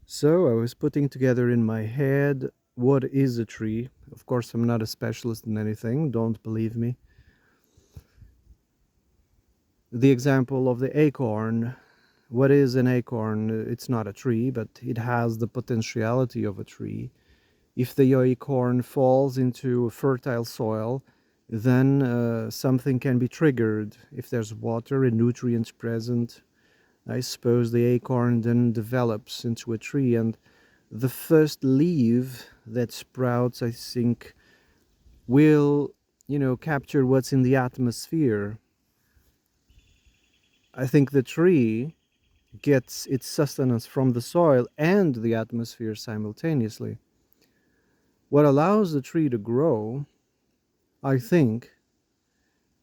So I was putting together in my head what is a tree. Of course, I'm not a specialist in anything, don't believe me. The example of the acorn. What is an acorn? It's not a tree, but it has the potentiality of a tree. If the acorn falls into fertile soil, then something can be triggered. If there's water and nutrients present, I suppose the acorn then develops into a tree. And the first leaf that sprouts, I think, will, capture what's in the atmosphere. I think the tree gets its sustenance from the soil and the atmosphere simultaneously. What allows the tree to grow, I think,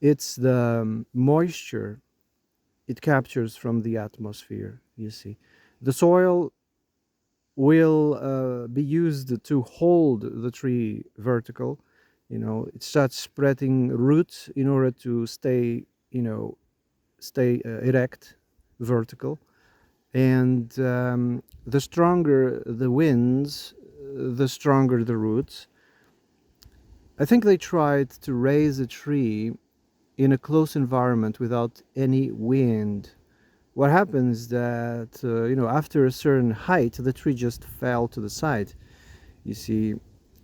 it's the moisture it captures from the atmosphere, you see. The soil will be used to hold the tree vertical. It starts spreading roots in order to stay erect, vertical. And the stronger the winds, the stronger the roots. I think they tried to raise a tree in a close environment without any wind. What happens is that, after a certain height, the tree just fell to the side, you see,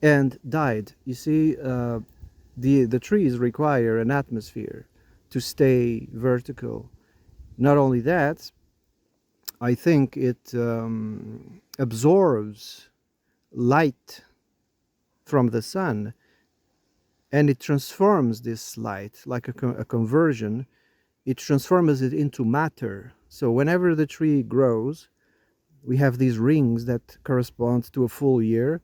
and died. You see, the trees require an atmosphere to stay vertical. Not only that, I think it absorbs light from the sun, and it transforms this light like a conversion. It transforms it into matter. So whenever the tree grows, we have these rings that correspond to a full year.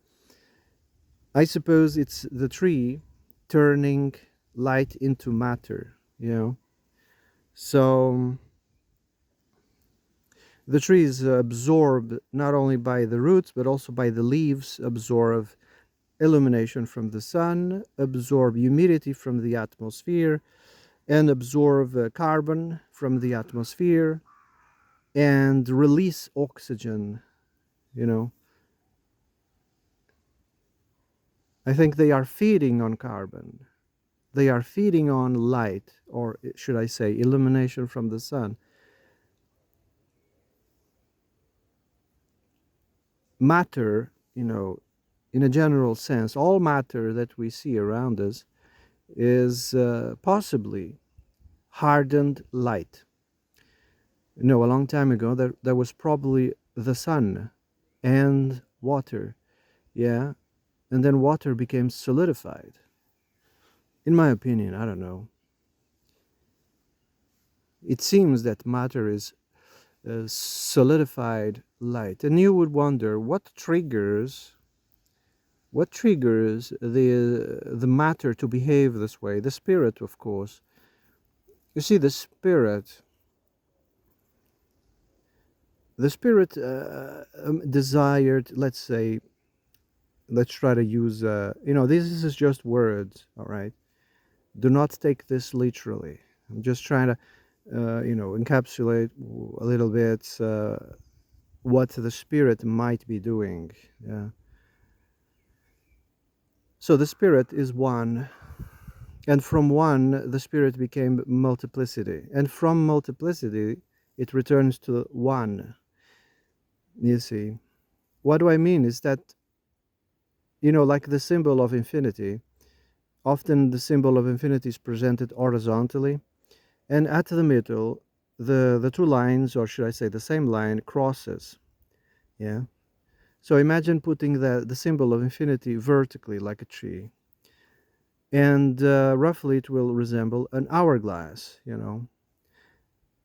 I suppose it's the tree turning light into matter. So the tree is absorbed not only by the roots but also by the leaves, absorb illumination from the sun, absorb humidity from the atmosphere, and absorb carbon from the atmosphere and release oxygen. You know, I think they are feeding on carbon. They are feeding on light, or should I say, illumination from the sun. Matter, in a general sense, all matter that we see around us is possibly hardened light. A long time ago, there was probably the sun and water, yeah, and then water became solidified. In my opinion, I don't know. It seems that matter is solidified light, and you would wonder what triggers the matter to behave this way. The spirit, of course. You see, the spirit desired, let's say, let's try to use, this is just words, all right? Do not take this literally. I'm just trying to, encapsulate a little bit what the spirit might be doing. Yeah. So the spirit is one, and from one, the spirit became multiplicity, and from multiplicity, it returns to one. You see, what do I mean is that, like the symbol of infinity, often the symbol of infinity is presented horizontally, and at the middle, the two lines, or should I say the same line, crosses. Yeah. So imagine putting the symbol of infinity vertically like a tree, and roughly it will resemble an hourglass.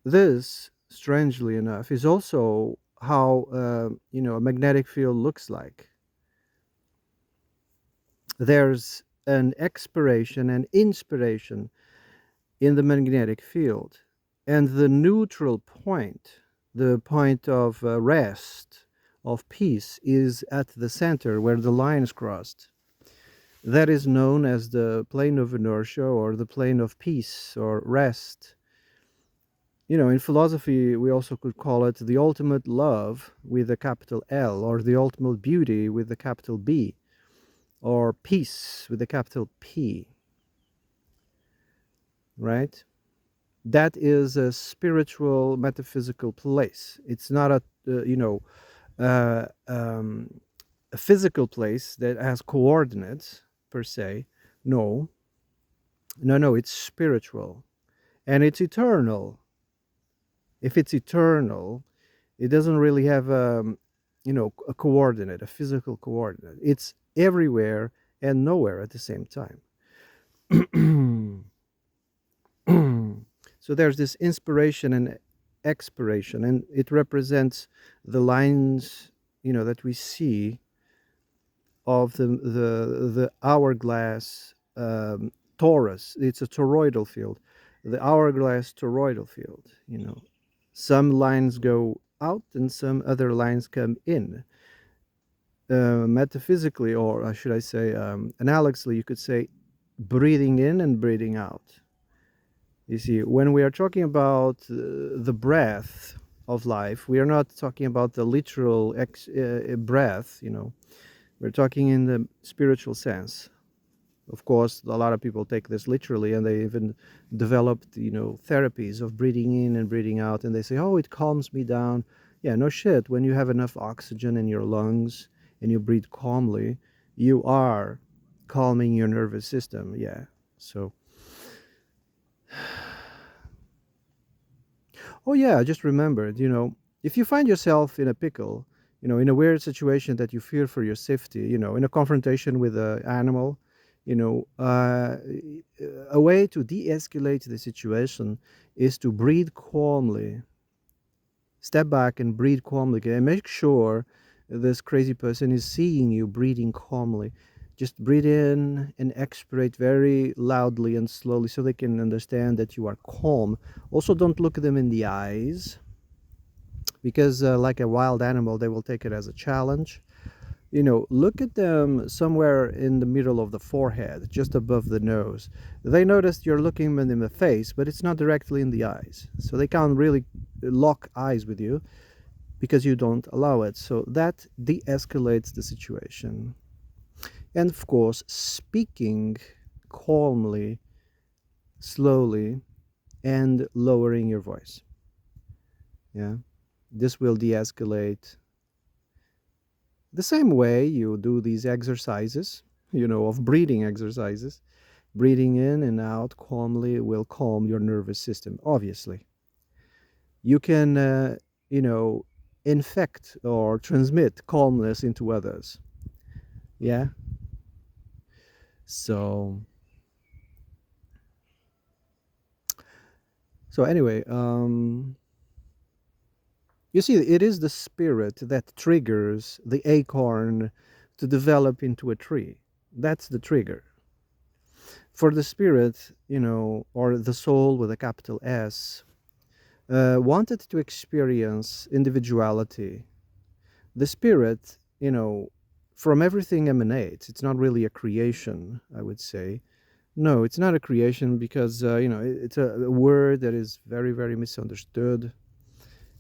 This, strangely enough, is also how a magnetic field looks like. There's an expiration and inspiration in the magnetic field, and the neutral point, the point of rest, of peace, is at the center where the lines crossed. That is known as the plane of inertia or the plane of peace or rest. In philosophy, we also could call it the ultimate love with a capital L, or the ultimate beauty with a capital B, or peace with a capital P, right? That is a spiritual, metaphysical place. It's not uh, um, a physical place that has coordinates per se. No, no, it's spiritual and it's eternal. If it's eternal, it doesn't really have a coordinate, a physical coordinate. It's everywhere and nowhere at the same time. So there's this inspiration and expiration, and it represents the lines, that we see of the hourglass torus. It's a toroidal field, the hourglass toroidal field. Some lines go out and some other lines come in. Metaphysically, or should I say, analogously, you could say breathing in and breathing out. You see, when we are talking about the breath of life, we are not talking about the literal breath. We're talking in the spiritual sense. Of course, a lot of people take this literally, and they even developed, therapies of breathing in and breathing out, and they say, "Oh, it calms me down." Yeah, no shit. When you have enough oxygen in your lungs and you breathe calmly, you are calming your nervous system. Yeah. So, oh yeah, I just remembered. If you find yourself in a pickle, in a weird situation that you fear for your safety, in a confrontation with an animal, a way to de-escalate the situation is to breathe calmly. Step back and breathe calmly, okay? And make sure this crazy person is seeing you breathing calmly. Just breathe in and expirate very loudly and slowly so they can understand that you are calm. Also, don't look them in the eyes because, like a wild animal, they will take it as a challenge. Look at them somewhere in the middle of the forehead, just above the nose. They notice you're looking them in the face, but it's not directly in the eyes. So they can't really lock eyes with you because you don't allow it. So that de escalates the situation. And of course, speaking calmly, slowly, and lowering your voice. Yeah. This will de escalate the same way you do these exercises, of breathing exercises. Breathing in and out calmly will calm your nervous system, obviously. You can, infect or transmit calmness into others. Yeah. So, anyway, you see, it is the spirit that triggers the acorn to develop into a tree. That's the trigger. For the spirit, or the soul with a capital S, wanted to experience individuality. The spirit, from everything emanates. It's not really a creation, I would say. No, it's not a creation because, it's a word that is very, very misunderstood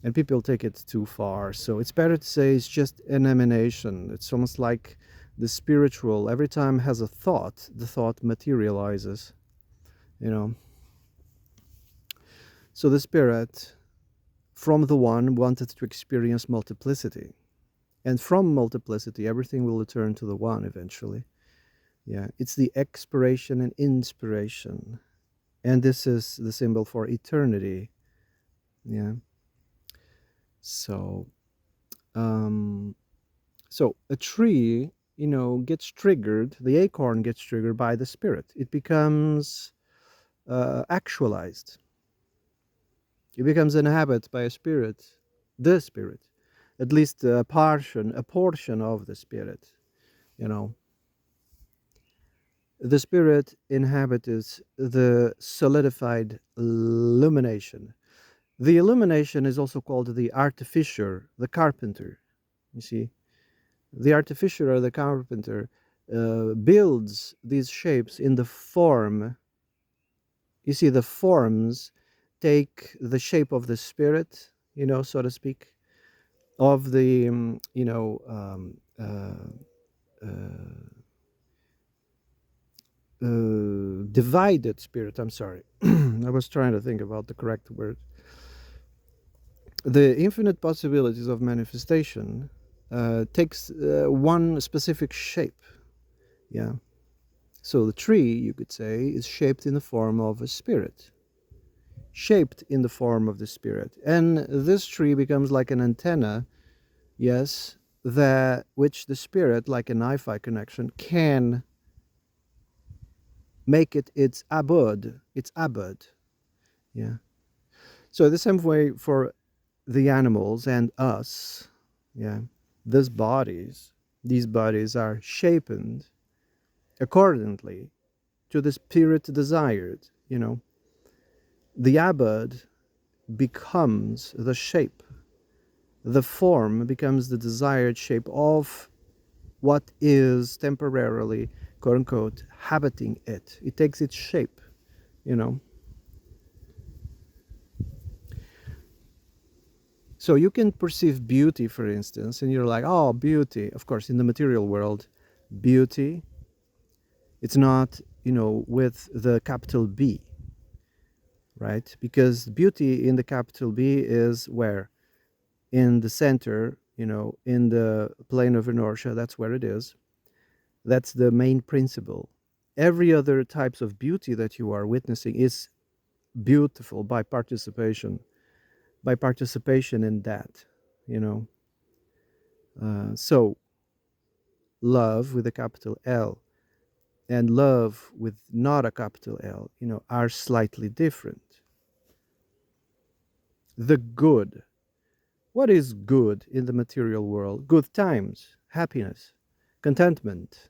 and people take it too far. So it's better to say it's just an emanation. It's almost like the spiritual, every time has a thought, the thought materializes, you know. So the spirit from the one wanted to experience multiplicity. And from multiplicity, everything will return to the one eventually. Yeah, it's the expiration and inspiration. And this is the symbol for eternity. Yeah. So, um, so a tree, gets triggered, the acorn gets triggered by the spirit. It becomes actualized. It becomes inhabited by a spirit, the spirit, at least a portion of the spirit, you know. The spirit inhabits the solidified illumination. The illumination is also called the artificer, the carpenter. You see, the artificer or the carpenter builds these shapes in the form. You see, the forms take the shape of the spirit, so to speak, of the divided spirit. I'm sorry. I was trying to think about the correct word. The infinite possibilities of manifestation takes one specific shape. Yeah. So the tree, you could say, is shaped in the form of a spirit, shaped in the form of the spirit. And this tree becomes like an antenna, yes, that which the spirit, like an Wi-Fi connection, can make it its abode. Yeah. So the same way for the animals and us, yeah, these bodies are shaped accordingly to the spirit desired. The abode becomes the shape, the form becomes the desired shape of what is temporarily, quote unquote, habiting it. It takes its shape, you know. So you can perceive beauty, for instance, and you're like, oh, beauty. Of course, in the material world, beauty, it's not, with the capital B, right? Because beauty in the capital B is where? In the center, in the plane of inertia, that's where it is. That's the main principle. Every other types of beauty that you are witnessing is beautiful by participation in that, you know. So love with a capital L and love with not a capital L, are slightly different. The good. What is good in the material world? Good times, happiness, contentment,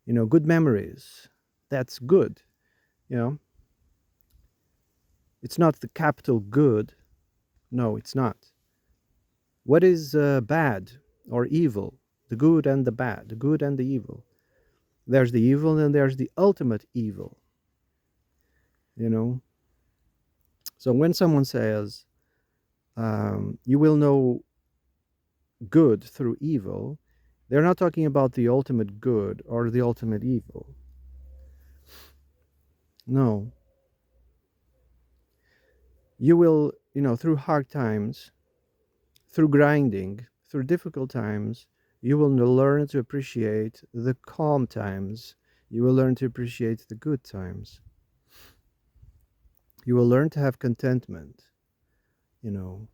good memories. That's good, you know. It's not the capital good. No, it's not. What is bad or evil? The good and the bad, the good and the evil. There's the evil and there's the ultimate evil, you know. So when someone says, you will know good through evil, they're not talking about the ultimate good or the ultimate evil. No. You will, through hard times, through grinding, through difficult times, you will learn to appreciate the calm times. You will learn to appreciate the good times. You will learn to have contentment, you know.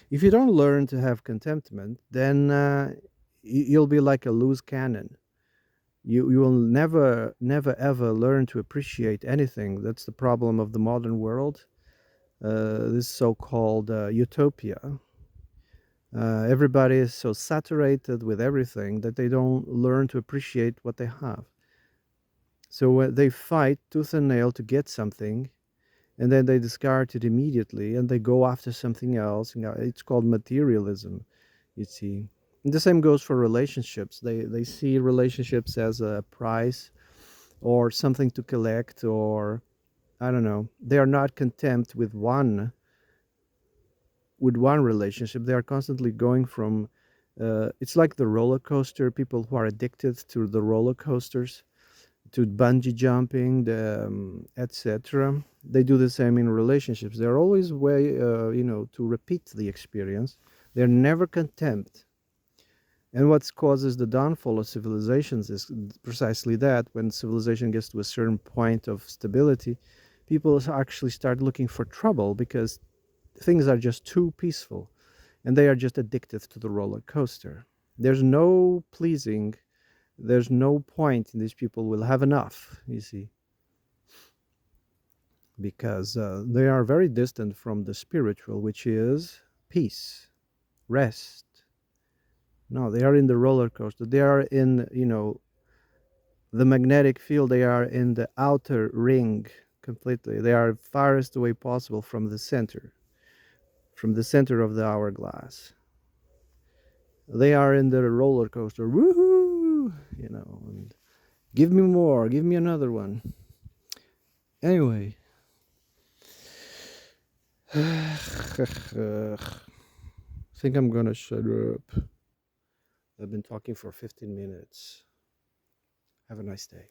If you don't learn to have contentment, then you'll be like a loose cannon. You will never ever learn to appreciate anything. That's the problem of the modern world. This so-called utopia. Everybody is so saturated with everything that they don't learn to appreciate what they have. So they fight tooth and nail to get something, and then they discard it immediately, and they go after something else. It's called materialism, you see. And the same goes for relationships. They see relationships as a prize or something to collect, or I don't know. They are not content with one relationship. They are constantly going from it's like the roller coaster. People who are addicted to the roller coasters, to bungee jumping, etc. They do the same in relationships. They're always way to repeat the experience. They're never content. And what causes the downfall of civilizations is precisely that. When civilization gets to a certain point of stability, people actually start looking for trouble because things are just too peaceful, and they are just addicted to the roller coaster. There's no pleasing, there's no point in these people will have enough, you see, because they are very distant from the spiritual, which is peace, rest. No, they are in the roller coaster. They are in, the magnetic field. They are in the outer ring completely. They are farthest away possible from the center of the hourglass. They are in the roller coaster. Woohoo! And give me more, give me another one. Anyway, think I'm gonna shut up. I've been talking for 15 minutes. Have a nice day.